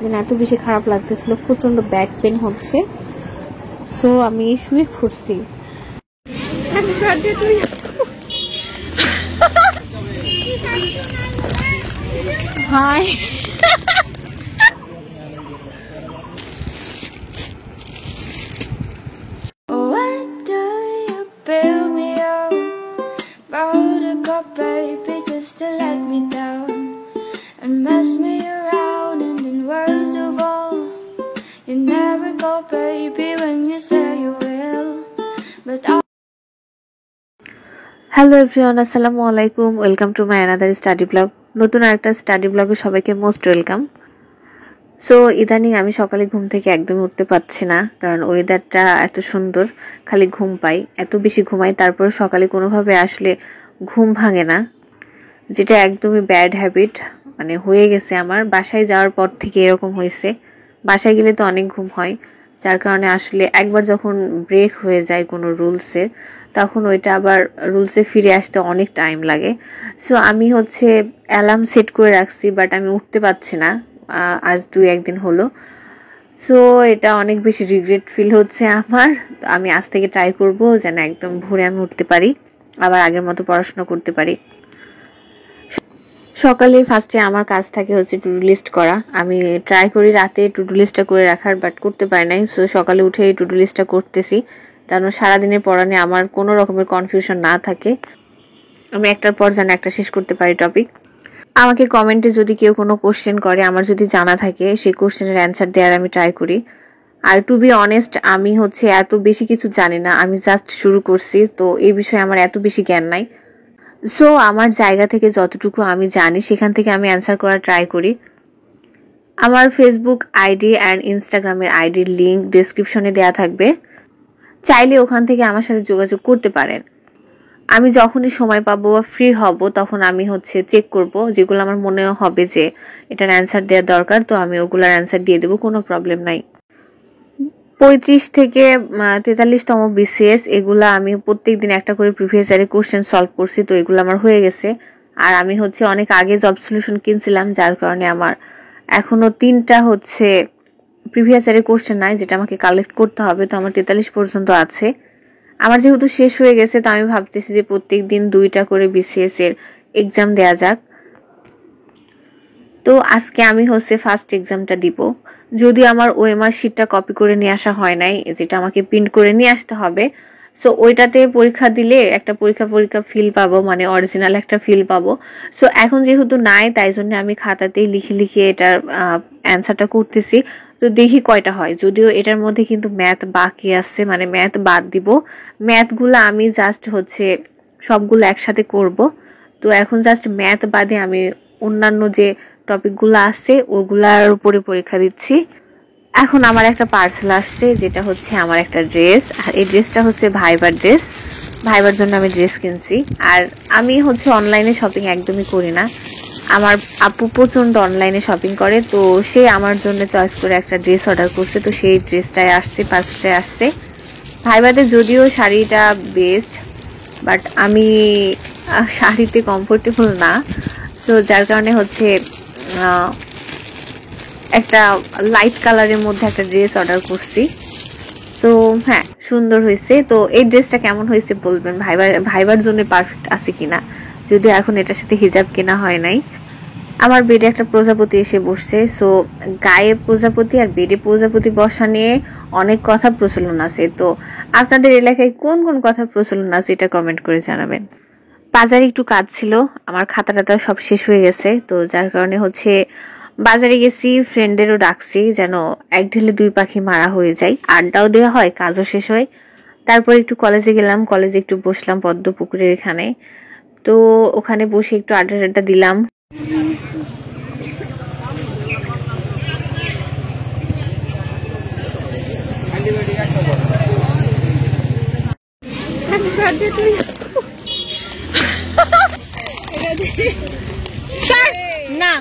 দেন এত বেশি খারাপ লাগতেছিল, প্রচন্ড ব্যাক পেন হচ্ছে। সো আমি শুয়ে পড়ছি। Hi baby, just to let me down and mess me around, and in words of all, you never go, baby, when you say you will, but hello everyone, আসসালামু আলাইকুম, welcome to my another study blog. নতুন আরেকটা study ব্লগে সবাইকে most welcome. So ইদানিং আমি সকালে ঘুম থেকে একদমই উঠতে পারছি না, কারণ ওয়েদারটা এত সুন্দর, খালি ঘুম পাই, এত বেশি ঘুমাই, তারপর সকালে কোনোভাবে আসলে ঘুম ভাঙে না, যেটা একদমই ব্যাড হ্যাবিট মানে হয়ে গেছে আমার। বাসায় যাওয়ার পর থেকে এরকম হয়েছে, বাসায় গেলে তো অনেক ঘুম হয়, যার কারণে আসলে একবার যখন ব্রেক হয়ে যায় কোনো রুলসের, তখন ওইটা আবার রুলসে ফিরে আসতে অনেক টাইম লাগে। সো আমি অ্যালার্ম সেট করে রাখছি, বাট আমি উঠতে পারছি না আজ 2-1 দিন হলো। সো এটা অনেক বেশি রিগ্রেট ফিল হচ্ছে আমার। আমি আজ থেকে ট্রাই করব যেন একদম ভোরে আমি উঠতে পারি, আবার আগের মতো পড়াশোনা করতে পারি। সকালে ফার্স্টে আমার কাজ থাকে টু ডু লিস্ট করা। আমি ট্রাই করি রাতে টু ডু লিস্টটা করে রাখার, বাট করতে পারি নাই। সো সকালে উঠে টু ডু লিস্টটা করতেছি, যেন সারাদিনের পড়া নিয়ে আমার কোনো রকমের কনফিউশন না থাকে, আমি একটার পর যেন একটা শেষ করতে পারি টপিক। আমাকে কমেন্টে যদি কেউ কোনো কোশ্চেন করে, আমার যদি জানা থাকে, সেই কোশ্চেনের অ্যান্সার দেওয়ার আমি ট্রাই করি। আর টু বি অনেস্ট, আমি এত বেশি কিছু জানি না, আমি জাস্ট শুরু করছি, তো এই বিষয়ে আমার এত বেশি জ্ঞান নাই। সো আমার জায়গা থেকে যতটুকু আমি জানি সেখান থেকে আমি অ্যান্সার করার ট্রাই করি। আমার ফেসবুক আইডি অ্যান্ড ইনস্টাগ্রামের আইডির লিঙ্ক ডেসক্রিপশনে দেওয়া থাকবে, চাইলে ওখান থেকে আমার সাথে যোগাযোগ করতে পারেন। আমি যখনই সময় পাবো বা ফ্রি হব, তখন আমি চেক করব, যেগুলো আমার মনে হবে যে এটার অ্যান্সার দেওয়ার দরকার, তো আমি ওগুলোর অ্যান্সার দিয়ে দেবো, কোনো প্রবলেম নাই। 35 থেকে 43তম বিসিএস, এগুলা আমি প্রত্যেকদিন একটা করে প্রিভিয়াস ইয়ারের কোশ্চেন সলভ করছি, তো এগুলো আমার হয়ে গেছে। আর আমি অনেক আগে জব সলিউশন কিনছিলাম, যার কারণে আমার এখনো 3টা প্রিভিয়াস ইয়ারের কোশ্চেন নাই, যেটা আমাকে কালেক্ট করতে হবে। তো আমার 43 পর্যন্ত আছে। আমার যেহেতু শেষ হয়ে গেছে, তো আমি ভাবতেছি যে প্রত্যেকদিন 2টা করে বিসিএস এর এক্সাম দেয়া যাক। তো আজকে আমি ফার্স্ট এক্সামটা দিব। যদি আমার ওএমআর শিটটা কপি করে নিয়ে আসা হয় নাই, যেটা আমাকে প্রিন্ট করে নিয়ে আসতে হবে, সো ওইটাতে পরীক্ষা দিলে একটা পরীক্ষা ফিল পাবো, মানে অরিজিনাল একটা ফিল পাবো। সো এখন যেহেতু নাই, তাই জন্য আমি খাতাতেই লিখে এটার অ্যান্সারটা করতেছি। তো দেখি কয়টা হয়। যদিও এটার মধ্যে কিন্তু ম্যাথ বাকি আছে, মানে ম্যাথ বাদ দিব। ম্যাথগুলো আমি জাস্ট সবগুলো একসাথে করব। তো এখন জাস্ট ম্যাথ বাদে আমি অন্যান্য যে টপিকগুলো আছে ওগুলার উপরে পরীক্ষা দিচ্ছি। এখন আমার একটা পার্সেল আসছে, যেটা আমার একটা ড্রেস। আর এই ড্রেসটা ভাইবার ড্রেস, ভাইবার জন্য আমি ড্রেস কিনছি। আর আমি অনলাইনে শপিং একদমই করি না, আমার আপু প্রচন্ড অনলাইনে শপিং করে, তো সে আমার জন্য চয়েস করে একটা ড্রেস অর্ডার করছে। তো সেই ড্রেসটাই আসছে, পার্সেলটাই আসছে। ভাইবাতে যদিও শাড়িটা বেস্ট, বাট আমি শাড়িতে কমফোর্টেবল না, সো যার কারণে একটা লাইট কালারের মধ্যে একটা ড্রেস অর্ডার করছি। সো হ্যাঁ, সুন্দর হয়েছে। তো এই ড্রেসটা কেমন হয়েছে বলবেন, ভাইবার জন্য পারফেক্ট আছে কিনা। যদিও এখন এটার সাথে হিজাব কেনা হয় নাই। আমার বেডে একটা প্রজাপতি এসে বসছে। সো গায়ে প্রজাপতি আর বেডে প্রজাপতি বসা নিয়ে অনেক কথা প্রচলন আছে। তো আপনাদের এলাকায় কোন কোন কথা প্রচলন আছে, এটা কমেন্ট করে জানাবেন। বাজারে একটু কাজ ছিল, আমার খাতা সব শেষ হয়ে গেছে, তো যার কারণে বাজারে গেছি, ফ্রেন্ডেরও ডাকছি, যেন এক ঢিলে 2 পাখি মারা হয়ে যায়, আড্ডাও দেওয়া হয়, কাজও শেষ হয়। তারপর একটু কলেজে গেলাম, কলেজে একটু বসলাম পদ্ম পুকুরের এখানে। তো ওখানে বসে একটু আড্ডা দিলাম। না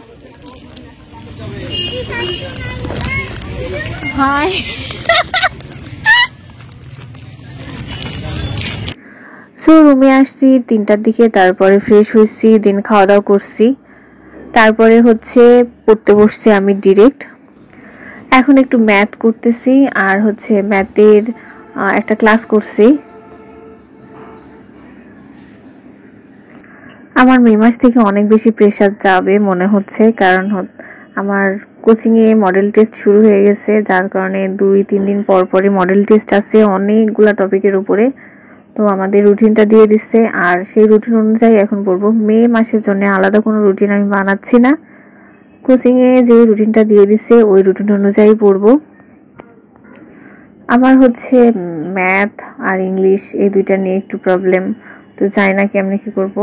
হাই সো রুমে আসছি 3টার দিকে, তারপরে ফ্রেশ হয়েছি, দিন খাওয়া দাওয়া করছি, তারপরে পড়তে বসছি আমি ডিরেক্ট। এখন একটু ম্যাথ করতেছি আর হচ্ছে ম্যাথের একটা ক্লাস করছি। আমার মে মাস থেকে অনেক বেশি প্রেসার যাবে মনে হচ্ছে, কারণ আমার কোচিংয়ে মডেল টেস্ট শুরু হয়ে গেছে, যার কারণে 2-3 দিন পর পরই মডেল টেস্ট আছে অনেকগুলা টপিকের উপরে। তো আমাদের রুটিনটা দিয়ে দিচ্ছে আর সেই রুটিন অনুযায়ী এখন পড়বো। মে মাসের জন্য আলাদা কোনো রুটিন আমি বানাচ্ছি না, কোচিংয়ে যে রুটিনটা দিয়ে দিচ্ছে ওই রুটিন অনুযায়ী পড়বো। আমার হচ্ছে ম্যাথ আর ইংলিশ এই দুইটা নিয়ে একটু প্রবলেম, তো জানি না কেমনে কি করবো।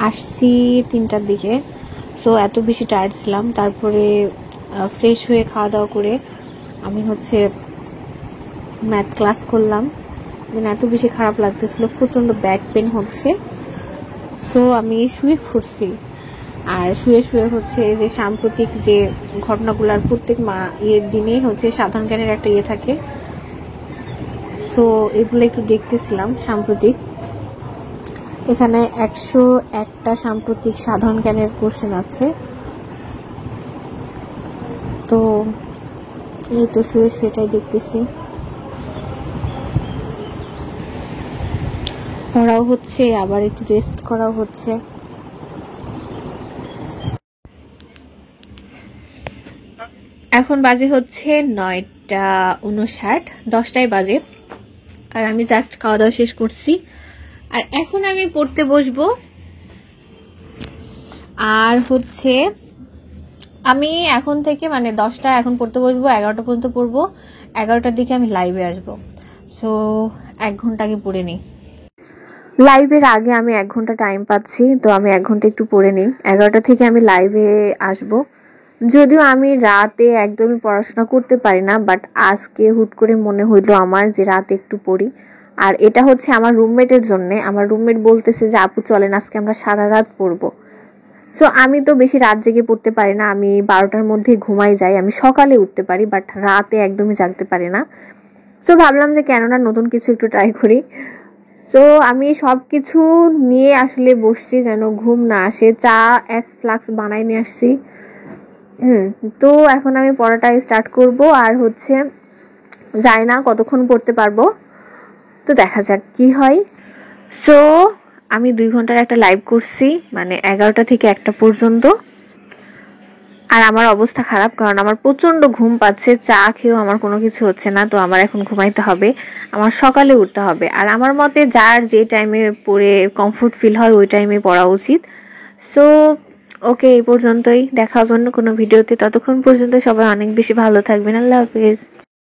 আসছি 3টার দিকে, সো এত বেশি টায়ার্ড ছিলাম। তারপরে ফ্রেশ হয়ে খাওয়া দাওয়া করে আমি হচ্ছে ম্যাথ ক্লাস করলাম। দেন এত বেশি খারাপ লাগতেছিল, প্রচণ্ড ব্যাক পেন হচ্ছে, সো আমি শুয়ে পড়ছি। আর শুয়ে শুয়ে হচ্ছে এই যে সাম্প্রতিক যে ঘটনাগুলোর প্রত্যেক দিনেই হচ্ছে সাধারণ জ্ঞানের একটা থাকে, সো এগুলো একটু দেখতেছিলাম। সাম্প্রতিক এখানে 101টা সাম্প্রতিক সাধারণ জ্ঞানের কোশ্চেন আছে, তো এই তো শুয়ে সেটাই দেখতেছি। পড়াও হচ্ছে, আবার একটু রেস্ট করাও হচ্ছে। এখন বাজে হচ্ছে 9:59, 10টায় বাজে, আর আমি জাস্ট খাওয়া দাওয়া শেষ করছি। আর এখন আমি পড়তে বসবো। আর হচ্ছে আমি এখন থেকে মানে 10টা এখন পড়তে বসবো, 11টা পর্যন্ত পড়বো, 11টার দিকে আমি লাইভে আসবো। সো 1 ঘন্টা আগে পড়ে নিই। লাইভের আগে আমি 1 ঘন্টা টাইম পাচ্ছি, তো আমি 1 ঘন্টা একটু পড়ে নিই। 11টা থেকে আমি লাইভে আসবো। যদিও আমি রাতে একদমই পড়াশোনা করতে পারি না, বাট আজকে হুট করে মনে হইলো আমার যে রাতে একটু পড়ি। আর এটা হচ্ছে আমার রুমমেটের জন্য। আমার রুমমেট বলতেছে যে আপু চলেন আজকে আমরা সারা রাত পড়বো। সো আমি তো বেশি রাত জেগে পড়তে পারি না, আমি 12টার মধ্যে ঘুমাই যাই। আমি সকালে উঠতে পারি, বাট রাতে একদমই জাগতে পারি না। সো ভাবলাম যে কেননা নতুন কিছু একটু ট্রাই করি। সো আমি সব কিছু নিয়ে আসলে বসছি যেন ঘুম না আসে। চা 1 ফ্লাক্স বানাই নিয়ে আসছি। তো এখন আমি পড়াটা স্টার্ট করব। আর হচ্ছে জানি না কতক্ষণ পড়তে পারবো, তো দেখা যাক কি হয়। সো আমি 2 ঘন্টার একটা লাইভ করছি, মানে 11টা থেকে 1টা পর্যন্ত। আর আমার অবস্থা খারাপ, কারণ আমার প্রচন্ড ঘুম পাচ্ছে, চা খেয়েও আমার কোনো কিছু হচ্ছে না। তো আমার এখন ঘুমাইতে হবে, আমার সকালে উঠতে হবে। আর আমার মতে যার যে টাইমে পড়ে কমফোর্ট ফিল হয় ওই টাইমে পড়া উচিত। সো ওকে, এই পর্যন্তই, দেখা হবে অন্য কোনো ভিডিওতে। ততক্ষণ পর্যন্ত সবাই অনেক বেশি ভালো থাকবেন। আল্লাহ হাফেজ।